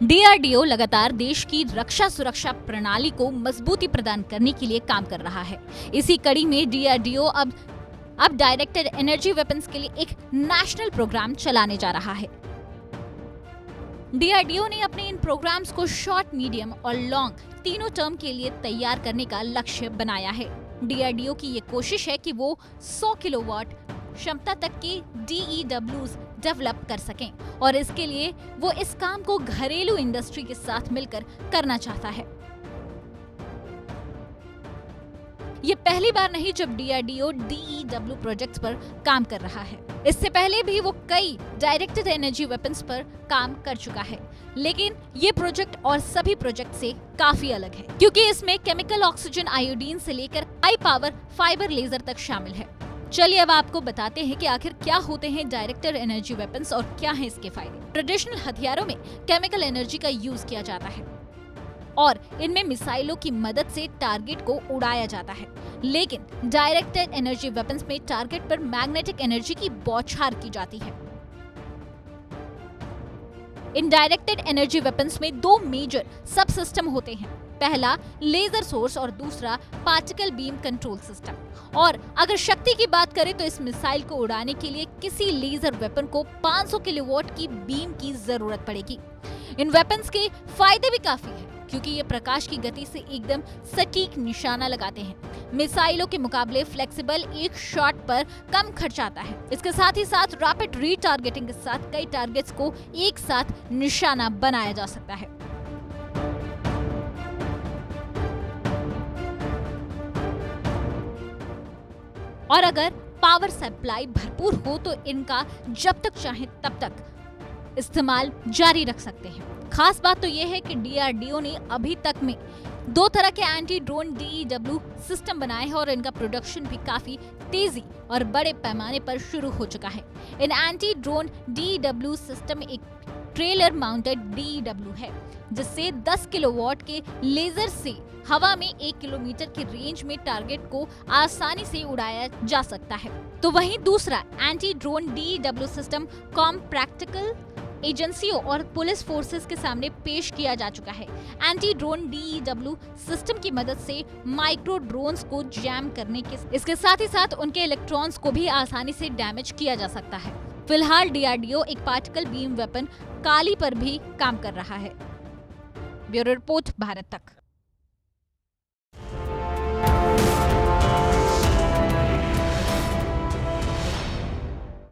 DRDO लगातार देश की रक्षा सुरक्षा प्रणाली को मजबूती प्रदान करने के लिए काम कर रहा है। इसी कड़ी में डीआरडीओ अब डायरेक्टेड एनर्जी वेपन्स के लिए एक नेशनल प्रोग्राम चलाने जा रहा है। डीआरडीओ ने अपने इन प्रोग्राम्स को शॉर्ट, मीडियम और लॉन्ग तीनों टर्म के लिए तैयार करने का लक्ष्य बनाया है। डीआरडीओ की ये कोशिश है कि वो 100 किलोवाट क्षमता तक के DEWs डेवलप कर सकें और इसके लिए वो इस काम को घरेलू इंडस्ट्री के साथ मिलकर करना चाहता है। ये पहली बार नहीं जब डीआरडीओ DEW प्रोजेक्ट्स पर काम कर रहा है। इससे पहले भी वो कई डायरेक्टेड एनर्जी वेपन्स पर काम कर चुका है, लेकिन ये प्रोजेक्ट और सभी प्रोजेक्ट से काफी अलग है क्योंकि इसमें केमिकल ऑक्सीजन आयोडीन से लेकर हाई पावर फाइबर लेजर तक शामिल है। चलिए अब आपको बताते हैं कि आखिर क्या होते हैं डायरेक्टेड एनर्जी वेपन्स और क्या हैं इसके फायदे। ट्रेडिशनल हथियारों में केमिकल एनर्जी का यूज किया जाता है और इनमें मिसाइलों की मदद से टारगेट को उड़ाया जाता है, लेकिन डायरेक्टेड एनर्जी वेपन्स में टारगेट पर मैग्नेटिक एनर्जी की बौछार की जाती है। इन डायरेक्टेड एनर्जी वेपन्स में दो मेजर सब सिस्टम होते हैं। पहला लेजर सोर्स और दूसरा पार्टिकल बीम कंट्रोल सिस्टम। और अगर शक्ति की बात करें तो इस मिसाइल को उड़ाने के लिए किसी लेजर वेपन को 500 किलोवाट की बीम की जरूरत पड़ेगी। इन वेपन्स के फायदे भी काफी हैं क्योंकि ये प्रकाश की गति से एकदम सटीक निशाना लगाते हैं। मिसाइलों के मुकाबले फ्लेक्सिबल, एक शॉट पर कम खर्च आता है। इसके साथ ही साथ रैपिड रीटारगेटिंग के साथ कई टारगेट्स को एक साथ निशाना बनाया जा सकता है। और अगर पावर सप्लाई भरपूर हो तो इनका जब तक चाहे तब तक इस्तेमाल जारी रख सकते हैं। खास बात तो यह है कि डीआरडीओ ने अभी तक में 2 तरह के एंटी ड्रोन DEW सिस्टम बनाए हैं और इनका प्रोडक्शन भी काफी तेजी और बड़े पैमाने पर शुरू हो चुका है। इन एंटी ड्रोन DEW सिस्टम एक ट्रेलर माउंटेड DEW है जिससे 10 किलोवाट के लेजर से हवा में 1 किलोमीटर की रेंज में टारगेट को आसानी से उड़ाया जा सकता है। तो वहीं दूसरा anti drone DEW system com practical एजेंसियों और पुलिस फोर्सेस के सामने पेश किया जा चुका है। एंटी ड्रोन DEW सिस्टम की मदद से माइक्रो ड्रोन्स को जैम करने के इसके साथ ही साथ उनके इलेक्ट्रॉन्स को भी आसानी से डैमेज किया जा सकता है। फिलहाल डीआरडीओ एक पार्टिकल बीम वेपन काली पर भी काम कर रहा है। ब्यूरो रिपोर्ट, भारत तक।